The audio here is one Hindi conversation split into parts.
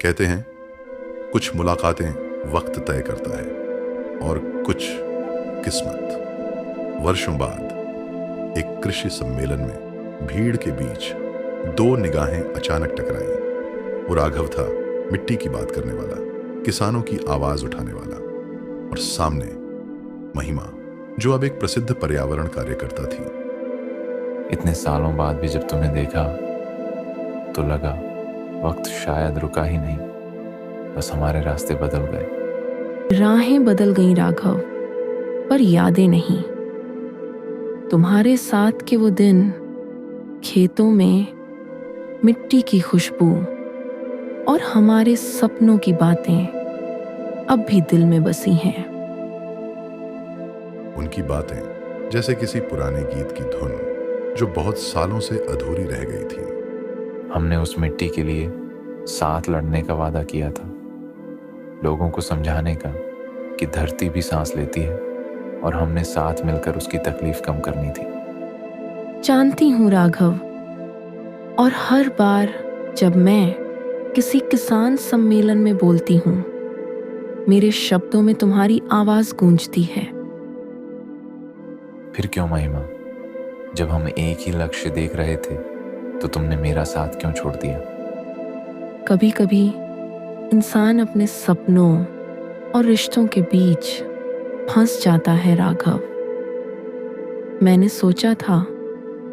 कहते हैं कुछ मुलाकातें वक्त तय करता है और कुछ किस्मत। वर्षों बाद एक कृषि सम्मेलन में भीड़ के बीच दो निगाहें अचानक टकराईं। वो राघव था, मिट्टी की बात करने वाला, किसानों की आवाज उठाने वाला, और सामने महिमा, जो अब एक प्रसिद्ध पर्यावरण कार्यकर्ता थी। इतने सालों बाद भी जब तुम्हें देखा तो लगा वक्त शायद रुका ही नहीं, बस हमारे रास्ते बदल गए। राहें बदल गईं राघव, पर यादें नहीं। तुम्हारे साथ के वो दिन, खेतों में मिट्टी की खुशबू और हमारे सपनों की बातें अब भी दिल में बसी हैं। उनकी बातें जैसे किसी पुराने गीत की धुन जो बहुत सालों से अधूरी रह गई थी। हमने उस मिट्टी के लिए साथ लड़ने का वादा किया था, लोगों को समझाने का कि धरती भी सांस लेती है और हमने साथ मिलकर उसकी तकलीफ कम करनी थी। जानती हूँ राघव, और हर बार जब मैं किसी किसान सम्मेलन में बोलती हूँ, मेरे शब्दों में तुम्हारी आवाज गूंजती है। फिर क्यों महिमा, जब हम एक ही लक्ष्य देख रहे थे तो तुमने मेरा साथ क्यों छोड़ दिया? कभी कभी इंसान अपने सपनों और रिश्तों के बीच फंस जाता है राघव। मैंने सोचा था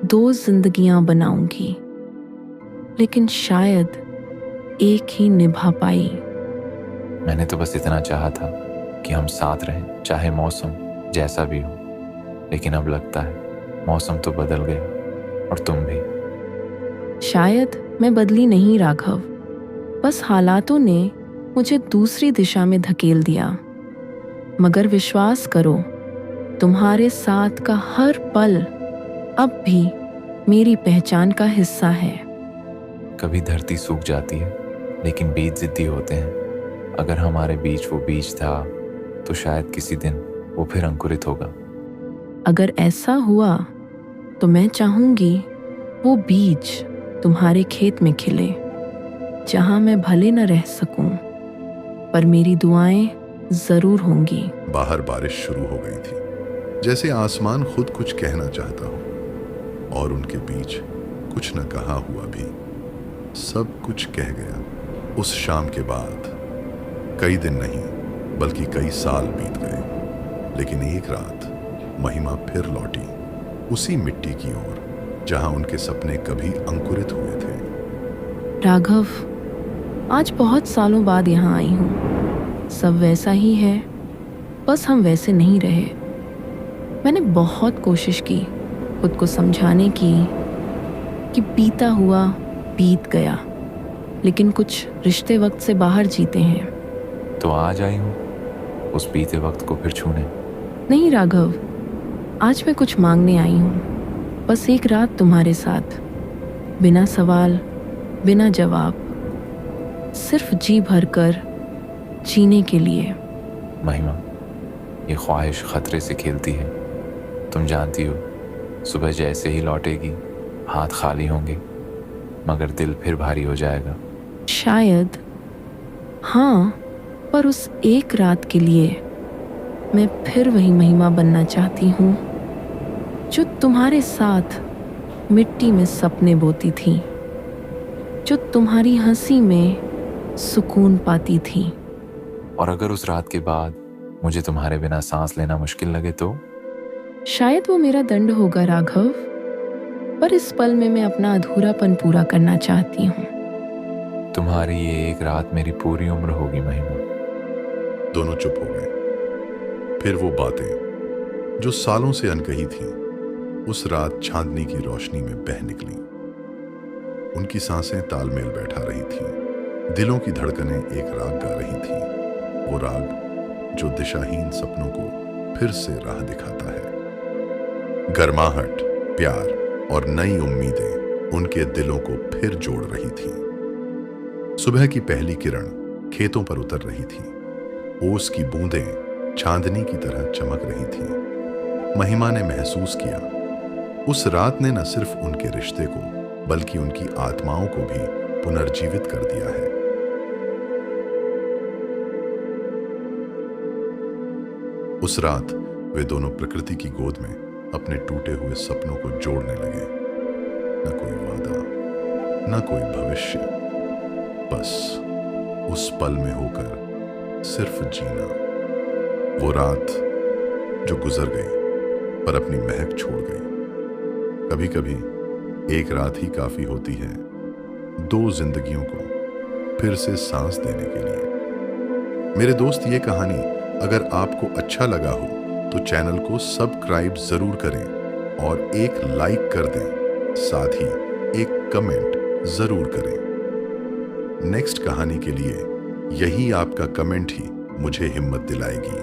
2 जिंदगियां बनाऊंगी, लेकिन शायद एक ही निभा पाई। मैंने तो बस इतना चाहा था कि हम साथ रहें, चाहे मौसम जैसा भी हो। लेकिन अब लगता है मौसम तो बदल गया और तुम भी। शायद मैं बदली नहीं राघव, बस हालातों ने मुझे दूसरी दिशा में धकेल दिया। मगर विश्वास करो, तुम्हारे साथ का हर पल अब भी मेरी पहचान का हिस्सा है। कभी धरती सूख जाती है, लेकिन बीज जिद्दी होते हैं। अगर हमारे बीच वो बीज था तो शायद किसी दिन वो फिर अंकुरित होगा। अगर ऐसा हुआ तो मैं चाहूंगी वो बीज तुम्हारे खेत में खिले, जहां मैं भले न रह सकूं, पर मेरी दुआएं जरूर होंगी। बाहर बारिश शुरू हो गई थी, जैसे आसमान खुद कुछ कहना चाहता हो, और उनके बीच कुछ न कहा हुआ भी सब कुछ कह गया। उस शाम के बाद कई दिन नहीं बल्कि कई साल बीत गए, लेकिन एक रात महिमा फिर लौटी उसी मिट्टी की ओर जहां उनके सपने कभी अंकुरित हुए थे। राघव, आज बहुत सालों बाद यहाँ आई हूँ। सब वैसा ही है, बस हम वैसे नहीं रहे। मैंने बहुत कोशिश की खुद को समझाने की कि बीता हुआ बीत गया, लेकिन कुछ रिश्ते वक्त से बाहर जीते हैं। तो आज आई हूँ उस बीते वक्त को फिर छूने। नहीं राघव, आज मैं कुछ मांगने आई हूँ। बस एक रात तुम्हारे साथ, बिना सवाल, बिना जवाब, सिर्फ जी भरकर जीने के लिए। महिमा, ये ख्वाहिश खतरे से खेलती है। तुम जानती हो, सुबह जैसे ही लौटेगी हाथ खाली होंगे, मगर दिल फिर भारी हो जाएगा। शायद हाँ, पर उस एक रात के लिए मैं फिर वही महिमा बनना चाहती हूँ जो तुम्हारे साथ मिट्टी में सपने बोती थी, जो तुम्हारी हंसी में सुकून पाती थी। और अगर उस रात के बाद मुझे तुम्हारे बिना सांस लेना मुश्किल लगे तो? शायद वो मेरा दंड होगा राघव, पर इस पल में मैं अपना अधूरापन पूरा करना चाहती हूँ। तुम्हारी ये एक रात मेरी पूरी उम्र होगी महिमा। दोनों चुप हो गए। फिर वो बातें जो सालों से अनकही थीं, उस रात चांदनी की रोशनी में बह निकली। उनकी सांसें तालमेल बैठा रही थीं, दिलों की धड़कनें एक राग गा रही थीं, वो राग जो दिशाहीन सपनों को फिर से राह दिखाता है। गर्माहट, प्यार और नई उम्मीदें उनके दिलों को फिर जोड़ रही थीं। सुबह की पहली किरण खेतों पर उतर रही थी, ओस की बूंदें चांदनी की तरह चमक रही थीं। महिमा ने महसूस किया, उस रात ने न सिर्फ उनके रिश्ते को बल्कि उनकी आत्माओं को भी पुनर्जीवित कर दिया है। उस रात वे दोनों प्रकृति की गोद में अपने टूटे हुए सपनों को जोड़ने लगे। न कोई वादा, न कोई भविष्य, बस उस पल में होकर सिर्फ जीना। वो रात जो गुजर गई पर अपनी महक छोड़ गई। कभी कभी एक रात ही काफी होती है दो जिंदगियों को फिर से सांस देने के लिए। मेरे दोस्त, ये कहानी अगर आपको अच्छा लगा हो तो चैनल को सब्सक्राइब जरूर करें और एक लाइक कर दें, साथ ही एक कमेंट जरूर करें। नेक्स्ट कहानी के लिए यही आपका कमेंट ही मुझे हिम्मत दिलाएगी।